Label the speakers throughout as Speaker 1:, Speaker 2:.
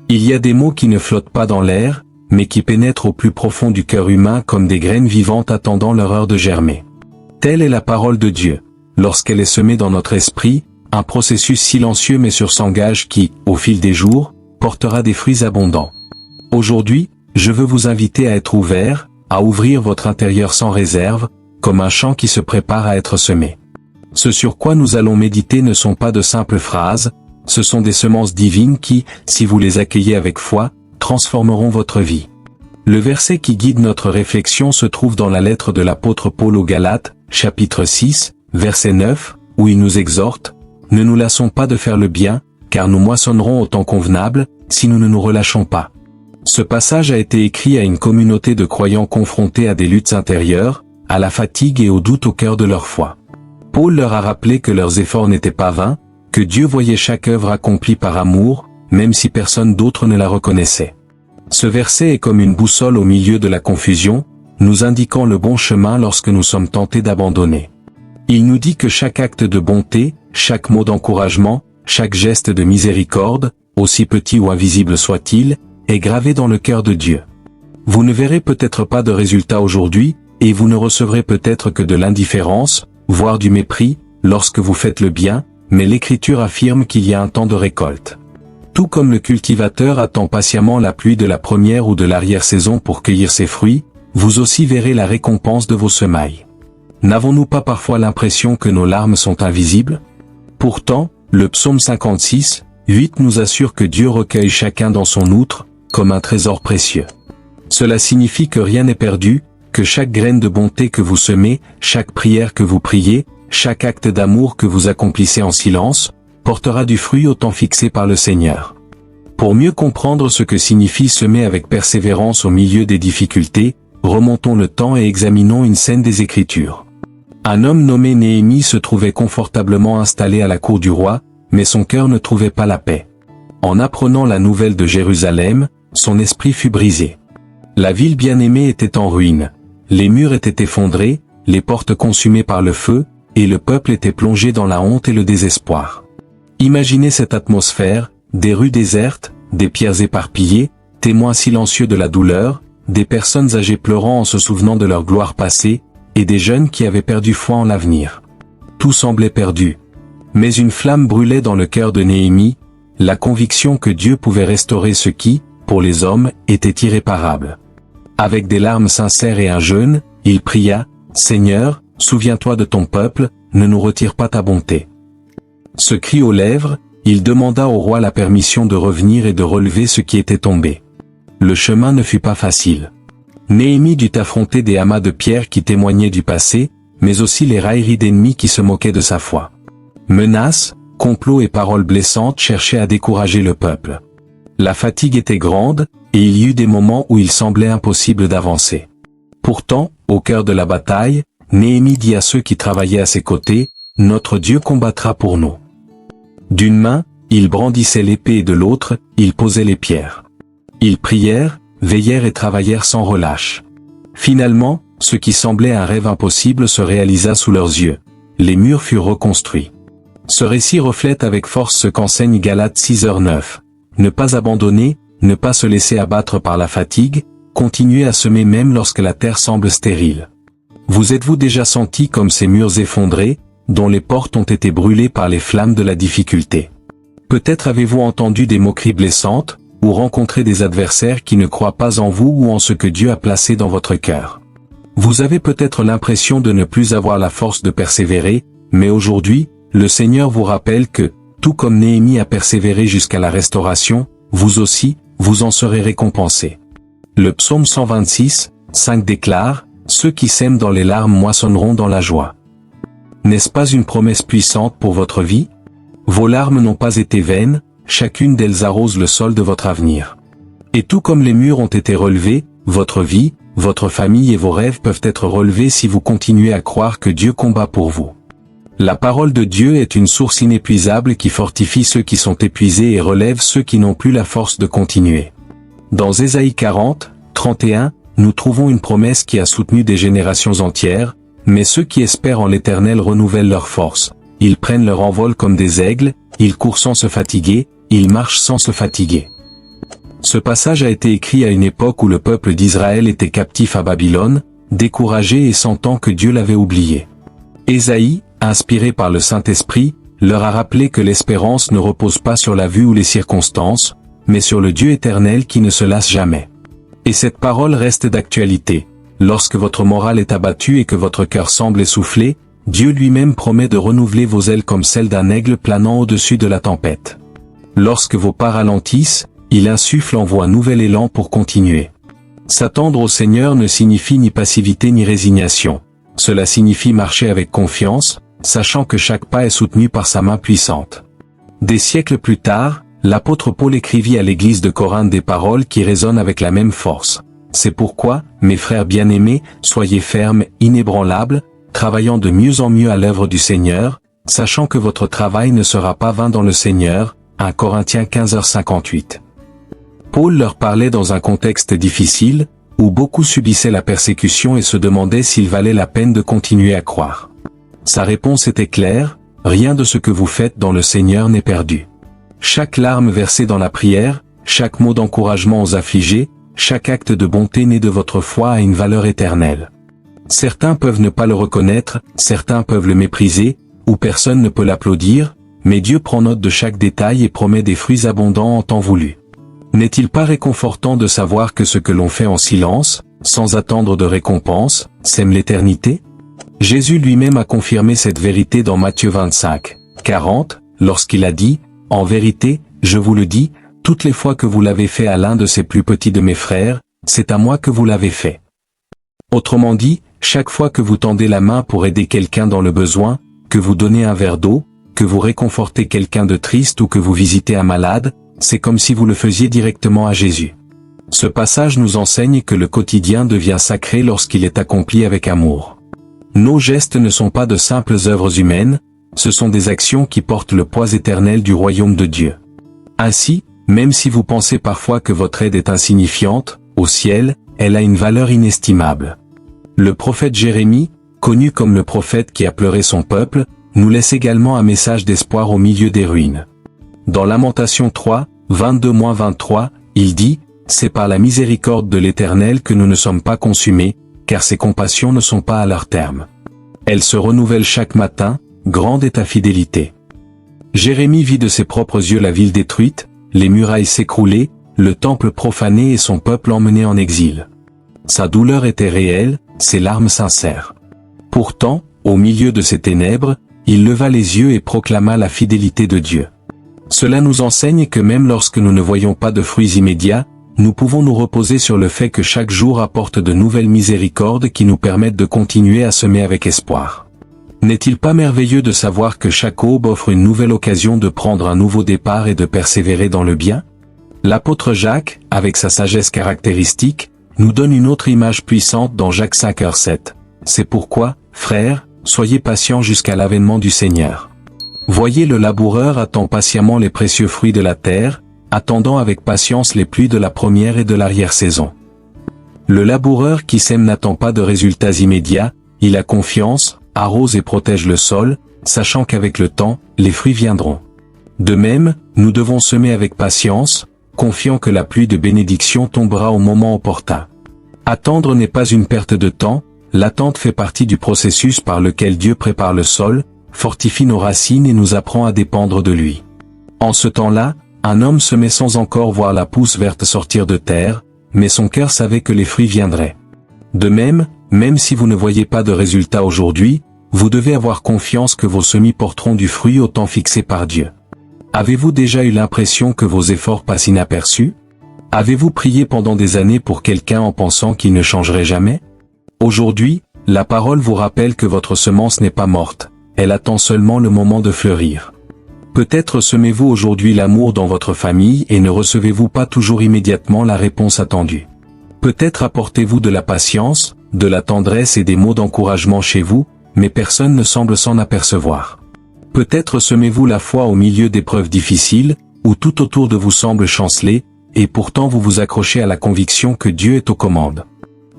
Speaker 1: Il y a des mots qui ne flottent pas dans l'air, mais qui pénètrent au plus profond du cœur humain comme des graines vivantes attendant leur heure de germer. Telle est la parole de Dieu. Lorsqu'elle est semée dans notre esprit, un processus silencieux mais sûr s'engage qui, au fil des jours, portera des fruits abondants. Aujourd'hui, je veux vous inviter à être ouvert, à ouvrir votre intérieur sans réserve, comme un champ qui se prépare à être semé. Ce sur quoi nous allons méditer ne sont pas de simples phrases, ce sont des semences divines qui, si vous les accueillez avec foi, transformeront votre vie. Le verset qui guide notre réflexion se trouve dans la lettre de l'apôtre Paul aux Galates, chapitre 6, verset 9, où il nous exhorte « Ne nous lassons pas de faire le bien, car nous moissonnerons au temps convenable, si nous ne nous relâchons pas. » Ce passage a été écrit à une communauté de croyants confrontés à des luttes intérieures, à la fatigue et au doute au cœur de leur foi. Paul leur a rappelé que leurs efforts n'étaient pas vains, que Dieu voyait chaque œuvre accomplie par amour, même si personne d'autre ne la reconnaissait. Ce verset est comme une boussole au milieu de la confusion, nous indiquant le bon chemin lorsque nous sommes tentés d'abandonner. Il nous dit que chaque acte de bonté, chaque mot d'encouragement, chaque geste de miséricorde, aussi petit ou invisible soit-il, est gravé dans le cœur de Dieu. Vous ne verrez peut-être pas de résultat aujourd'hui, et vous ne recevrez peut-être que de l'indifférence, voire du mépris, lorsque vous faites le bien, mais l'Écriture affirme qu'il y a un temps de récolte. Tout comme le cultivateur attend patiemment la pluie de la première ou de l'arrière-saison pour cueillir ses fruits, vous aussi verrez la récompense de vos semailles. N'avons-nous pas parfois l'impression que nos larmes sont invisibles? Pourtant, le psaume 56, 8 nous assure que Dieu recueille chacun dans son outre, comme un trésor précieux. Cela signifie que rien n'est perdu, que chaque graine de bonté que vous semez, chaque prière que vous priez, chaque acte d'amour que vous accomplissez en silence, portera du fruit au temps fixé par le Seigneur. Pour mieux comprendre ce que signifie semer avec persévérance au milieu des difficultés, remontons le temps et examinons une scène des Écritures. Un homme nommé Néhémie se trouvait confortablement installé à la cour du roi, mais son cœur ne trouvait pas la paix. En apprenant la nouvelle de Jérusalem, son esprit fut brisé. La ville bien-aimée était en ruine. Les murs étaient effondrés, les portes consumées par le feu, et le peuple était plongé dans la honte et le désespoir. Imaginez cette atmosphère, des rues désertes, des pierres éparpillées, témoins silencieux de la douleur, des personnes âgées pleurant en se souvenant de leur gloire passée, et des jeunes qui avaient perdu foi en l'avenir. Tout semblait perdu. Mais une flamme brûlait dans le cœur de Néhémie, la conviction que Dieu pouvait restaurer ce qui, pour les hommes, était irréparable. Avec des larmes sincères et un jeûne, il pria, « Seigneur, souviens-toi de ton peuple, ne nous retire pas ta bonté. » Ce cri aux lèvres, il demanda au roi la permission de revenir et de relever ce qui était tombé. Le chemin ne fut pas facile. Néhémie dut affronter des amas de pierres qui témoignaient du passé, mais aussi les railleries d'ennemis qui se moquaient de sa foi. Menaces, complots et paroles blessantes cherchaient à décourager le peuple. La fatigue était grande, et il y eut des moments où il semblait impossible d'avancer. Pourtant, au cœur de la bataille, Néhémie dit à ceux qui travaillaient à ses côtés, « Notre Dieu combattra pour nous. » D'une main, il brandissait l'épée et de l'autre, il posait les pierres. Ils prièrent, veillèrent et travaillèrent sans relâche. Finalement, ce qui semblait un rêve impossible se réalisa sous leurs yeux. Les murs furent reconstruits. Ce récit reflète avec force ce qu'enseigne Galates 6h9. Ne pas abandonner, ne pas se laisser abattre par la fatigue, continuer à semer même lorsque la terre semble stérile. Vous êtes-vous déjà senti comme ces murs effondrés, dont les portes ont été brûlées par les flammes de la difficulté? Peut-être avez-vous entendu des moqueries blessantes, ou rencontré des adversaires qui ne croient pas en vous ou en ce que Dieu a placé dans votre cœur. Vous avez peut-être l'impression de ne plus avoir la force de persévérer, mais aujourd'hui, le Seigneur vous rappelle que, tout comme Néhémie a persévéré jusqu'à la restauration, vous aussi, vous en serez récompensés. Le psaume 126, 5 déclare, « Ceux qui sèment dans les larmes moissonneront dans la joie ». N'est-ce pas une promesse puissante pour votre vie? Vos larmes n'ont pas été vaines, chacune d'elles arrose le sol de votre avenir. Et tout comme les murs ont été relevés, votre vie, votre famille et vos rêves peuvent être relevés si vous continuez à croire que Dieu combat pour vous. La parole de Dieu est une source inépuisable qui fortifie ceux qui sont épuisés et relève ceux qui n'ont plus la force de continuer. Dans Ésaïe 40, 31, nous trouvons une promesse qui a soutenu des générations entières, mais ceux qui espèrent en l'Éternel renouvellent leur force. Ils prennent leur envol comme des aigles, ils courent sans se fatiguer, ils marchent sans se fatiguer. Ce passage a été écrit à une époque où le peuple d'Israël était captif à Babylone, découragé et sentant que Dieu l'avait oublié. Ésaïe, inspiré par le Saint-Esprit, leur a rappelé que l'espérance ne repose pas sur la vue ou les circonstances, mais sur le Dieu éternel qui ne se lasse jamais. Et cette parole reste d'actualité. Lorsque votre morale est abattue et que votre cœur semble essoufflé, Dieu lui-même promet de renouveler vos ailes comme celles d'un aigle planant au-dessus de la tempête. Lorsque vos pas ralentissent, il insuffle en vous un nouvel élan pour continuer. S'attendre au Seigneur ne signifie ni passivité ni résignation. Cela signifie marcher avec confiance, sachant que chaque pas est soutenu par sa main puissante. Des siècles plus tard, l'apôtre Paul écrivit à l'église de Corinthe des paroles qui résonnent avec la même force. C'est pourquoi, mes frères bien-aimés, soyez fermes, inébranlables, travaillant de mieux en mieux à l'œuvre du Seigneur, sachant que votre travail ne sera pas vain dans le Seigneur. 1 Corinthiens 15h58. Paul leur parlait dans un contexte difficile, où beaucoup subissaient la persécution et se demandaient s'il valait la peine de continuer à croire. Sa réponse était claire, rien de ce que vous faites dans le Seigneur n'est perdu. Chaque larme versée dans la prière, chaque mot d'encouragement aux affligés, chaque acte de bonté né de votre foi a une valeur éternelle. Certains peuvent ne pas le reconnaître, certains peuvent le mépriser, ou personne ne peut l'applaudir, mais Dieu prend note de chaque détail et promet des fruits abondants en temps voulu. N'est-il pas réconfortant de savoir que ce que l'on fait en silence, sans attendre de récompense, sème l'éternité? Jésus lui-même a confirmé cette vérité dans Matthieu 25, 40, lorsqu'il a dit, « En vérité, je vous le dis, toutes les fois que vous l'avez fait à l'un de ces plus petits de mes frères, c'est à moi que vous l'avez fait. » Autrement dit, chaque fois que vous tendez la main pour aider quelqu'un dans le besoin, que vous donnez un verre d'eau, que vous réconfortez quelqu'un de triste ou que vous visitez un malade, c'est comme si vous le faisiez directement à Jésus. Ce passage nous enseigne que le quotidien devient sacré lorsqu'il est accompli avec amour. Nos gestes ne sont pas de simples œuvres humaines, ce sont des actions qui portent le poids éternel du royaume de Dieu. Ainsi, même si vous pensez parfois que votre aide est insignifiante, au ciel, elle a une valeur inestimable. Le prophète Jérémie, connu comme le prophète qui a pleuré son peuple, nous laisse également un message d'espoir au milieu des ruines. Dans Lamentation 3, 22-23, il dit, « C'est par la miséricorde de l'Éternel que nous ne sommes pas consumés, car ses compassions ne sont pas à leur terme. Elles se renouvellent chaque matin, grande est ta fidélité. » Jérémie vit de ses propres yeux la ville détruite, les murailles s'écrouler, le temple profané et son peuple emmené en exil. Sa douleur était réelle, ses larmes sincères. Pourtant, au milieu de ces ténèbres, il leva les yeux et proclama la fidélité de Dieu. Cela nous enseigne que même lorsque nous ne voyons pas de fruits immédiats, nous pouvons nous reposer sur le fait que chaque jour apporte de nouvelles miséricordes qui nous permettent de continuer à semer avec espoir. N'est-il pas merveilleux de savoir que chaque aube offre une nouvelle occasion de prendre un nouveau départ et de persévérer dans le bien? L'apôtre Jacques, avec sa sagesse caractéristique, nous donne une autre image puissante dans Jacques 5h7. C'est pourquoi, frères, soyez patients jusqu'à l'avènement du Seigneur. Voyez le laboureur attend patiemment les précieux fruits de la terre, attendant avec patience les pluies de la première et de l'arrière-saison. Le laboureur qui sème n'attend pas de résultats immédiats, il a confiance, arrose et protège le sol, sachant qu'avec le temps, les fruits viendront. De même, nous devons semer avec patience, confiant que la pluie de bénédiction tombera au moment opportun. Attendre n'est pas une perte de temps, l'attente fait partie du processus par lequel Dieu prépare le sol, fortifie nos racines et nous apprend à dépendre de lui. En ce temps-là, un homme semait sans encore voir la pousse verte sortir de terre, mais son cœur savait que les fruits viendraient. De même, même si vous ne voyez pas de résultats aujourd'hui, vous devez avoir confiance que vos semis porteront du fruit au temps fixé par Dieu. Avez-vous déjà eu l'impression que vos efforts passent inaperçus? Avez-vous prié pendant des années pour quelqu'un en pensant qu'il ne changerait jamais? Aujourd'hui, la parole vous rappelle que votre semence n'est pas morte, elle attend seulement le moment de fleurir. Peut-être semez-vous aujourd'hui l'amour dans votre famille et ne recevez-vous pas toujours immédiatement la réponse attendue. Peut-être apportez-vous de la patience, de la tendresse et des mots d'encouragement chez vous, mais personne ne semble s'en apercevoir. Peut-être semez-vous la foi au milieu d'épreuves difficiles, où tout autour de vous semble chanceler, et pourtant vous vous accrochez à la conviction que Dieu est aux commandes.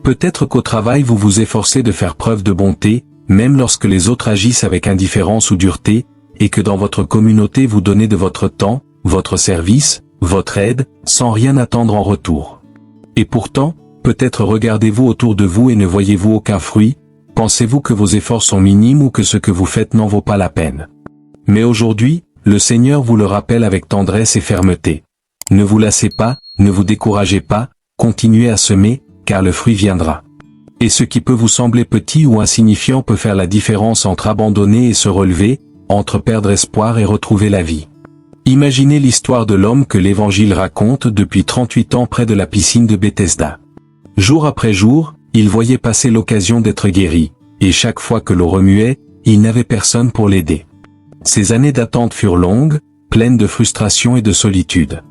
Speaker 1: Peut-être qu'au travail vous vous efforcez de faire preuve de bonté, même lorsque les autres agissent avec indifférence ou dureté, et que dans votre communauté vous donnez de votre temps, votre service, votre aide, sans rien attendre en retour. Et pourtant, peut-être regardez-vous autour de vous et ne voyez-vous aucun fruit, pensez-vous que vos efforts sont minimes ou que ce que vous faites n'en vaut pas la peine. Mais aujourd'hui, le Seigneur vous le rappelle avec tendresse et fermeté. Ne vous lassez pas, ne vous découragez pas, continuez à semer, car le fruit viendra. Et ce qui peut vous sembler petit ou insignifiant peut faire la différence entre abandonner et se relever, entre perdre espoir et retrouver la vie. Imaginez l'histoire de l'homme que l'Évangile raconte depuis 38 ans près de la piscine de Bethesda. Jour après jour, il voyait passer l'occasion d'être guéri, et chaque fois que l'eau remuait, il n'avait personne pour l'aider. Ces années d'attente furent longues, pleines de frustration et de solitude.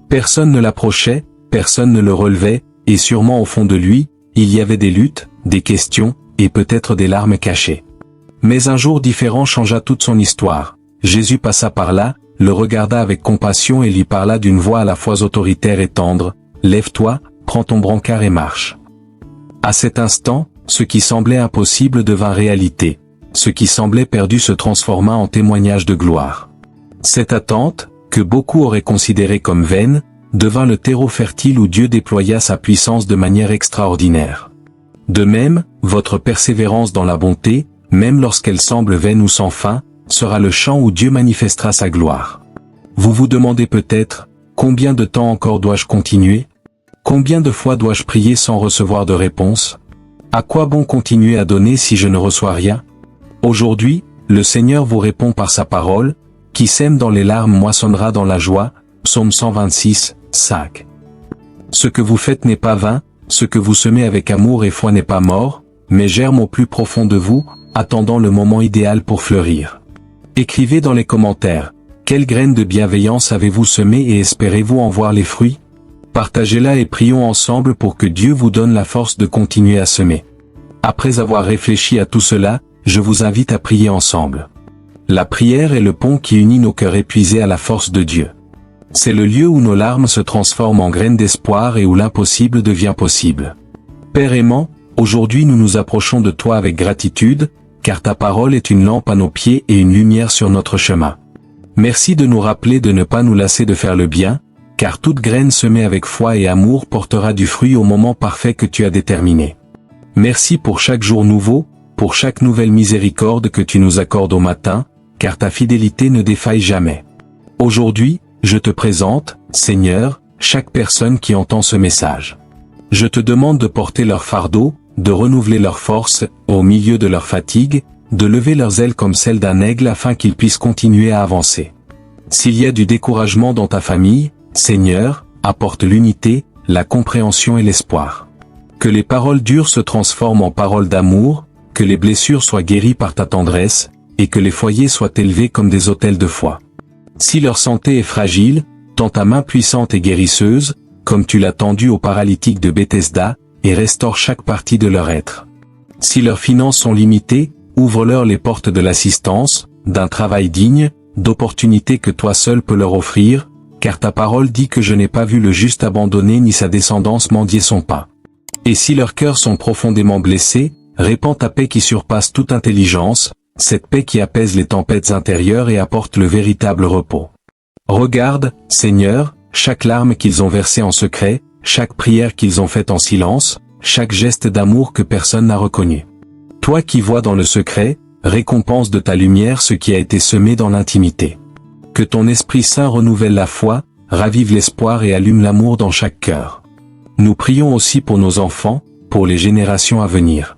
Speaker 1: Personne ne l'approchait, personne ne le relevait, et sûrement au fond de lui, il y avait des luttes, des questions, et peut-être des larmes cachées. Mais un jour différent changea toute son histoire. Jésus passa par là, le regarda avec compassion et lui parla d'une voix à la fois autoritaire et tendre, « Lève-toi, prends ton brancard et marche. » À cet instant, ce qui semblait impossible devint réalité. Ce qui semblait perdu se transforma en témoignage de gloire. Cette attente, que beaucoup auraient considérée comme vaine, devint le terreau fertile où Dieu déploya sa puissance de manière extraordinaire. De même, votre persévérance dans la bonté, même lorsqu'elle semble vaine ou sans fin, sera le champ où Dieu manifestera sa gloire. Vous vous demandez peut-être, combien de temps encore dois-je continuer? Combien de fois dois-je prier sans recevoir de réponse? À quoi bon continuer à donner si je ne reçois rien? Aujourd'hui, le Seigneur vous répond par sa parole, « Qui sème dans les larmes moissonnera dans la joie » Psaume 126, 5. Ce que vous faites n'est pas vain, ce que vous semez avec amour et foi n'est pas mort, mais germe au plus profond de vous, attendant le moment idéal pour fleurir. Écrivez dans les commentaires, quelle graine de bienveillance avez-vous semé et espérez-vous en voir les fruits? Partagez-la et prions ensemble pour que Dieu vous donne la force de continuer à semer. Après avoir réfléchi à tout cela, je vous invite à prier ensemble. La prière est le pont qui unit nos cœurs épuisés à la force de Dieu. C'est le lieu où nos larmes se transforment en graines d'espoir et où l'impossible devient possible. Père aimant, aujourd'hui nous nous approchons de toi avec gratitude, car ta parole est une lampe à nos pieds et une lumière sur notre chemin. Merci de nous rappeler de ne pas nous lasser de faire le bien, car toute graine semée avec foi et amour portera du fruit au moment parfait que tu as déterminé. Merci pour chaque jour nouveau, pour chaque nouvelle miséricorde que tu nous accordes au matin, car ta fidélité ne défaille jamais. Aujourd'hui, je te présente, Seigneur, chaque personne qui entend ce message. Je te demande de porter leur fardeau, de renouveler leur force, au milieu de leur fatigue, de lever leurs ailes comme celles d'un aigle afin qu'ils puissent continuer à avancer. S'il y a du découragement dans ta famille, Seigneur, apporte l'unité, la compréhension et l'espoir. Que les paroles dures se transforment en paroles d'amour, que les blessures soient guéries par ta tendresse, et que les foyers soient élevés comme des autels de foi. Si leur santé est fragile, tends ta main puissante et guérisseuse, comme tu l'as tendue aux paralytiques de Bethesda, et restaure chaque partie de leur être. Si leurs finances sont limitées, ouvre-leur les portes de l'assistance, d'un travail digne, d'opportunités que toi seul peux leur offrir, car ta parole dit que je n'ai pas vu le juste abandonné ni sa descendance mendier son pain. Et si leurs cœurs sont profondément blessés, répands ta paix qui surpasse toute intelligence, cette paix qui apaise les tempêtes intérieures et apporte le véritable repos. Regarde, Seigneur, chaque larme qu'ils ont versée en secret, chaque prière qu'ils ont faite en silence, chaque geste d'amour que personne n'a reconnu. Toi qui vois dans le secret, récompense de ta lumière ce qui a été semé dans l'intimité. Que ton Esprit Saint renouvelle la foi, ravive l'espoir et allume l'amour dans chaque cœur. Nous prions aussi pour nos enfants, pour les générations à venir.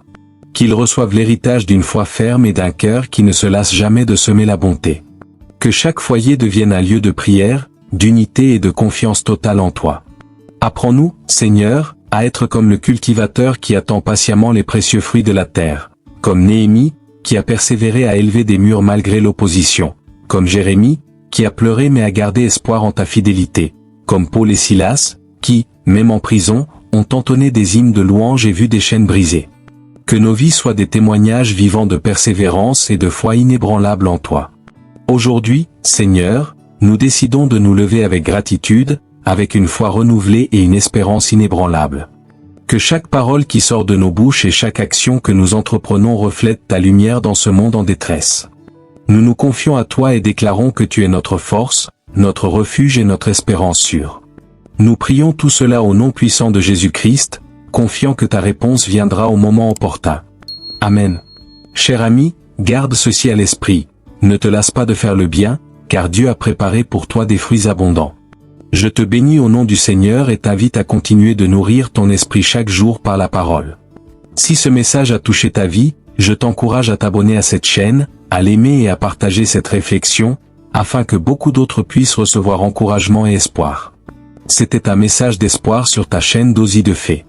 Speaker 1: Qu'ils reçoivent l'héritage d'une foi ferme et d'un cœur qui ne se lasse jamais de semer la bonté. Que chaque foyer devienne un lieu de prière, d'unité et de confiance totale en toi. Apprends-nous, Seigneur, à être comme le cultivateur qui attend patiemment les précieux fruits de la terre, comme Néhémie, qui a persévéré à élever des murs malgré l'opposition, comme Jérémie, qui a pleuré mais a gardé espoir en ta fidélité, comme Paul et Silas, qui, même en prison, ont entonné des hymnes de louange et vu des chaînes brisées. Que nos vies soient des témoignages vivants de persévérance et de foi inébranlable en toi. Aujourd'hui, Seigneur, nous décidons de nous lever avec gratitude, avec une foi renouvelée et une espérance inébranlable. Que chaque parole qui sort de nos bouches et chaque action que nous entreprenons reflète ta lumière dans ce monde en détresse. Nous nous confions à toi et déclarons que tu es notre force, notre refuge et notre espérance sûre. Nous prions tout cela au nom puissant de Jésus-Christ, confiant que ta réponse viendra au moment opportun. Amen. Cher ami, garde ceci à l'esprit, ne te lasse pas de faire le bien, car Dieu a préparé pour toi des fruits abondants. Je te bénis au nom du Seigneur et t'invite à continuer de nourrir ton esprit chaque jour par la parole. Si ce message a touché ta vie, je t'encourage à t'abonner à cette chaîne, à l'aimer et à partager cette réflexion, afin que beaucoup d'autres puissent recevoir encouragement et espoir. C'était un message d'espoir sur ta chaîne Dose de Fée.